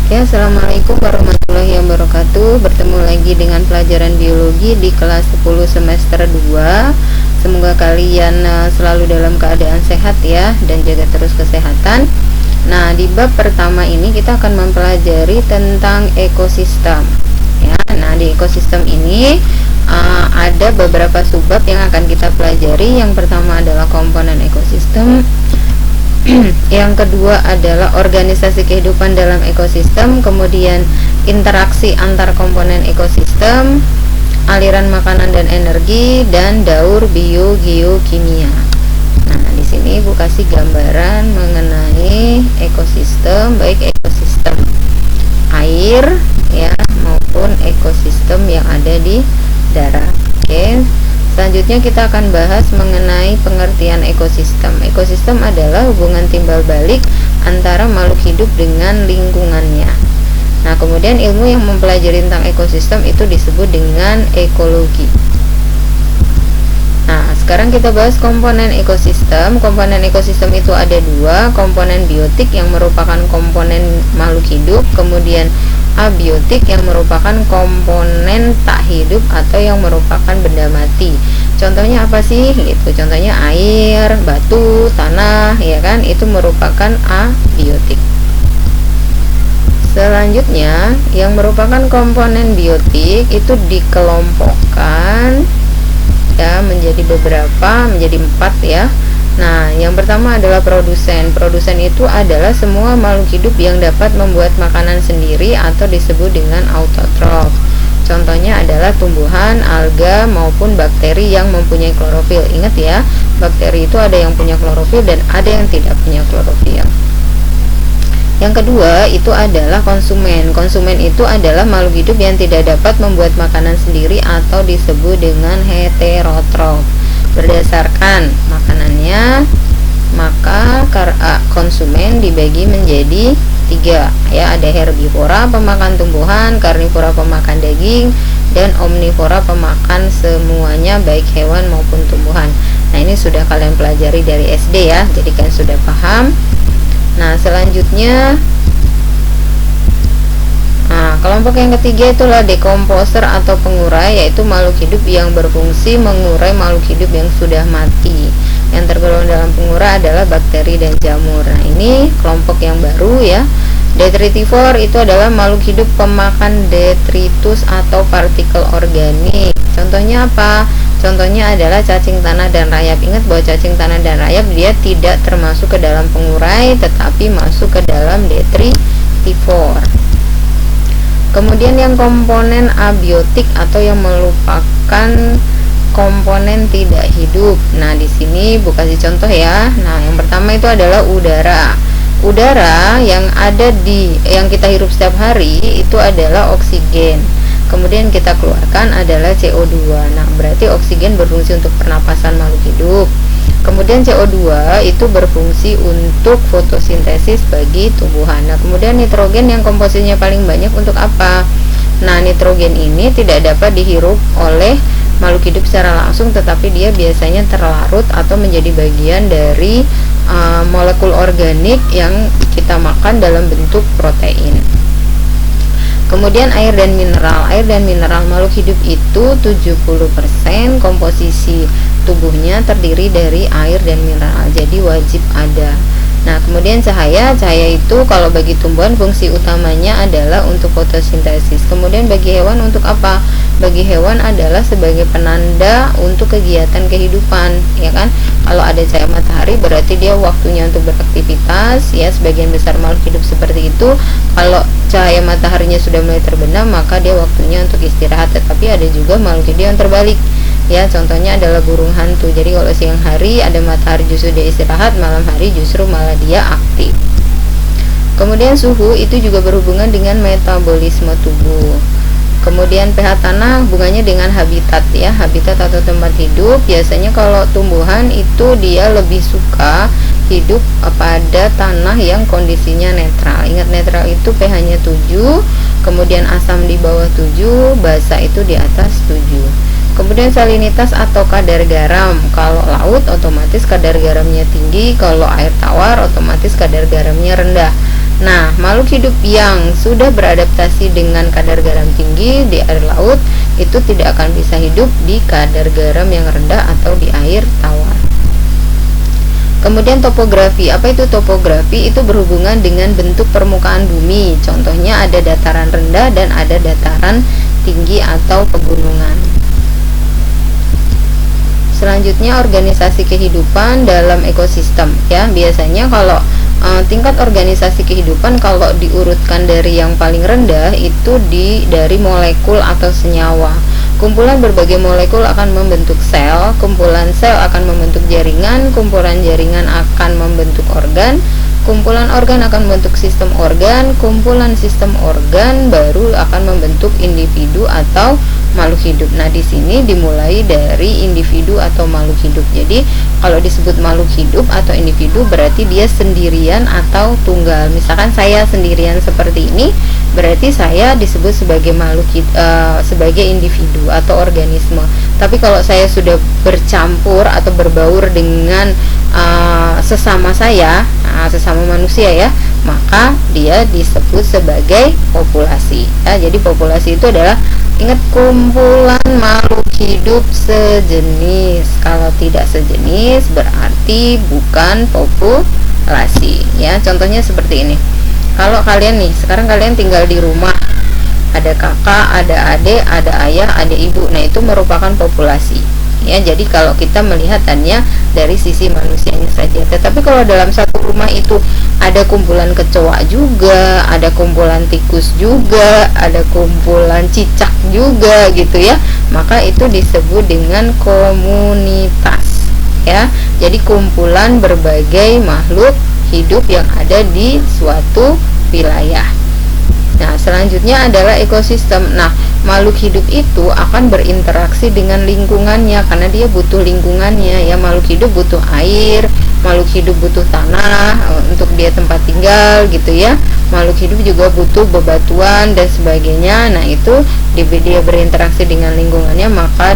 Ya, assalamualaikum warahmatullahi wabarakatuh. Bertemu lagi dengan pelajaran biologi di kelas 10 semester 2. Semoga kalian selalu dalam keadaan sehat ya, dan jaga terus kesehatan. Nah, di bab pertama ini kita akan mempelajari tentang ekosistem. Ya, nah di ekosistem ini ada beberapa subbab yang akan kita pelajari. Yang pertama adalah komponen ekosistem. Yang kedua adalah organisasi kehidupan dalam ekosistem, kemudian interaksi antar komponen ekosistem, aliran makanan dan energi, dan daur biogeokimia. Nah, di sini Ibu kasih gambaran mengenai ekosistem, baik ekosistem air ya maupun ekosistem yang ada di darat. Oke. Selanjutnya kita akan bahas mengenai pengertian ekosistem. Ekosistem adalah hubungan timbal balik antara makhluk hidup dengan lingkungannya. Nah, kemudian ilmu yang mempelajari tentang ekosistem itu disebut dengan ekologi. Nah, sekarang kita bahas komponen ekosistem. Komponen ekosistem itu ada dua, komponen biotik yang merupakan komponen makhluk hidup, kemudian abiotik yang merupakan komponen tak hidup atau yang merupakan benda mati. Contohnya apa sih? Gitu. Contohnya air, batu, tanah, ya kan? Itu merupakan abiotik. Selanjutnya, yang merupakan komponen biotik itu dikelompokkan ya menjadi beberapa, menjadi 4 ya. Nah, yang pertama adalah produsen. Produsen itu adalah semua makhluk hidup yang dapat membuat makanan sendiri atau disebut dengan autotrof. Contohnya adalah tumbuhan, alga, maupun bakteri yang mempunyai klorofil. Ingat ya, bakteri itu ada yang punya klorofil dan ada yang tidak punya klorofil. Yang kedua itu adalah konsumen. Konsumen itu adalah makhluk hidup yang tidak dapat membuat makanan sendiri atau disebut dengan heterotrof. Berdasarkan makanannya, maka konsumen dibagi menjadi 3 ya, ada herbivora pemakan tumbuhan, karnivora pemakan daging, dan omnivora pemakan semuanya baik hewan maupun tumbuhan. Nah, ini sudah kalian pelajari dari SD ya, jadi kalian sudah paham. Nah, selanjutnya kelompok yang ketiga itulah dekomposer atau pengurai, yaitu makhluk hidup yang berfungsi mengurai makhluk hidup yang sudah mati. Yang tergolong dalam pengurai adalah bakteri dan jamur. Nah, ini kelompok yang baru ya. Detritivor itu adalah makhluk hidup pemakan detritus atau partikel organik. Contohnya apa? Contohnya adalah cacing tanah dan rayap. Ingat bahwa cacing tanah dan rayap dia tidak termasuk ke dalam pengurai, tetapi masuk ke dalam detritivor. Kemudian yang komponen abiotik atau yang merupakan komponen tidak hidup. Nah, di sini Bu kasih contoh ya. Nah, yang pertama itu adalah udara. Udara yang kita hirup setiap hari itu adalah oksigen. Kemudian kita keluarkan adalah CO2. Nah, berarti oksigen berfungsi untuk pernapasan makhluk hidup. Kemudian CO2 itu berfungsi untuk fotosintesis bagi tumbuhan. Nah, kemudian nitrogen yang komposisinya paling banyak untuk apa? Nah, nitrogen ini tidak dapat dihirup oleh makhluk hidup secara langsung, tetapi dia biasanya terlarut atau menjadi bagian dari molekul organik yang kita makan dalam bentuk protein. Kemudian air dan mineral. Air dan mineral makhluk hidup itu 70% komposisi tubuhnya terdiri dari air dan mineral, jadi wajib ada. Nah, kemudian cahaya itu kalau bagi tumbuhan fungsi utamanya adalah untuk fotosintesis. Kemudian bagi hewan untuk apa? Bagi hewan adalah sebagai penanda untuk kegiatan kehidupan, ya kan? Kalau ada cahaya matahari berarti dia waktunya untuk beraktivitas, ya, sebagian besar makhluk hidup seperti itu. Kalau cahaya mataharinya sudah mulai terbenam, maka dia waktunya untuk istirahat. Tetapi ada juga makhluk hidup yang terbalik. Ya, contohnya adalah burung hantu. Jadi kalau siang hari ada matahari justru dia istirahat, malam hari justru malah dia aktif. Kemudian suhu itu juga berhubungan dengan metabolisme tubuh. Kemudian pH tanah hubungannya dengan habitat ya, habitat atau tempat hidup. Biasanya kalau tumbuhan itu dia lebih suka hidup pada tanah yang kondisinya netral. Ingat, netral itu pH-nya 7, kemudian asam di bawah 7, basa itu di atas 7. Kemudian salinitas atau kadar garam. Kalau laut otomatis kadar garamnya tinggi, kalau air tawar otomatis kadar garamnya rendah. Nah, makhluk hidup yang sudah beradaptasi dengan kadar garam tinggi di air laut itu tidak akan bisa hidup di kadar garam yang rendah atau di air tawar. Kemudian topografi. Apa itu topografi? Itu berhubungan dengan bentuk permukaan bumi. Contohnya ada dataran rendah dan ada dataran tinggi atau pegunungan. Selanjutnya organisasi kehidupan dalam ekosistem ya. Biasanya kalau tingkat organisasi kehidupan kalau diurutkan dari yang paling rendah itu dari molekul atau senyawa. Kumpulan berbagai molekul akan membentuk sel, kumpulan sel akan membentuk jaringan, kumpulan jaringan akan membentuk organ, kumpulan organ akan membentuk sistem organ, kumpulan sistem organ baru akan membentuk individu atau makhluk hidup. Nah, di sini dimulai dari individu atau makhluk hidup. Jadi, kalau disebut makhluk hidup atau individu berarti dia sendirian atau tunggal. Misalkan saya sendirian seperti ini, berarti saya disebut sebagai makhluk sebagai individu atau organisme. Tapi kalau saya sudah bercampur atau berbaur dengan sesama saya, sesama manusia ya, maka dia disebut sebagai populasi. Ya, jadi populasi itu adalah, ingat, kumpulan makhluk hidup sejenis. Kalau tidak sejenis berarti bukan populasi. Ya, contohnya seperti ini. Kalau kalian nih, sekarang kalian tinggal di rumah, ada kakak, ada adik, ada ayah, ada ibu. Nah, itu merupakan populasi. Ya, jadi kalau kita melihatannya dari sisi manusianya saja. Tetapi kalau dalam satu rumah itu ada kumpulan kecoa juga, ada kumpulan tikus juga, ada kumpulan cicak juga gitu ya, maka itu disebut dengan komunitas ya. Jadi kumpulan berbagai makhluk hidup yang ada di suatu wilayah. Nah, selanjutnya adalah ekosistem. Nah, makhluk hidup itu akan berinteraksi dengan lingkungannya karena dia butuh lingkungannya ya. Makhluk hidup butuh air, makhluk hidup butuh tanah untuk dia tempat tinggal gitu ya. Makhluk hidup juga butuh bebatuan dan sebagainya. Nah, itu dia berinteraksi dengan lingkungannya, maka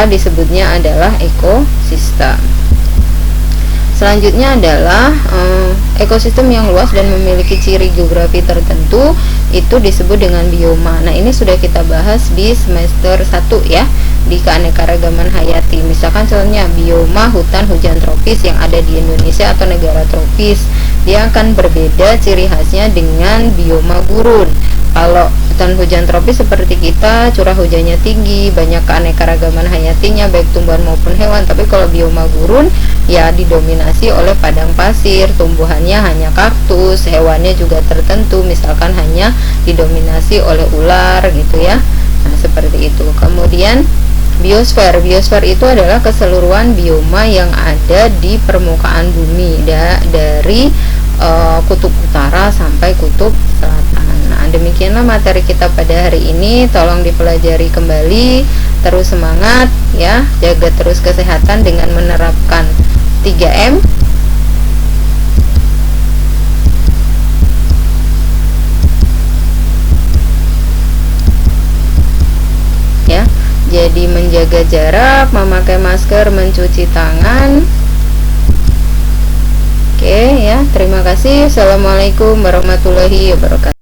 disebutnya adalah ekosistem. Selanjutnya adalah ekosistem yang luas dan memiliki ciri geografi tertentu itu disebut dengan bioma. Nah, ini sudah kita bahas di semester 1 ya, di keanekaragaman hayati. Misalkan contohnya bioma hutan hujan tropis yang ada di Indonesia atau negara tropis. Dia akan berbeda ciri khasnya dengan bioma gurun. Kalau hutan hujan tropis seperti kita, curah hujannya tinggi, banyak keanekaragaman hayatinya baik tumbuhan maupun hewan. Tapi kalau bioma gurun ya didominasi oleh padang pasir, tumbuhannya hanya kaktus, hewannya juga tertentu, misalkan hanya didominasi oleh ular gitu ya. Nah, seperti itu. Kemudian biosfer. Biosfer itu adalah keseluruhan bioma yang ada di permukaan bumi dari kutub utara sampai kutub selatan. Nah, demikianlah materi kita pada hari ini. Tolong dipelajari kembali, terus semangat ya, jaga terus kesehatan dengan menerapkan 3M. Ya, jadi menjaga jarak, memakai masker, mencuci tangan. Oke ya, terima kasih. Assalamualaikum warahmatullahi wabarakatuh.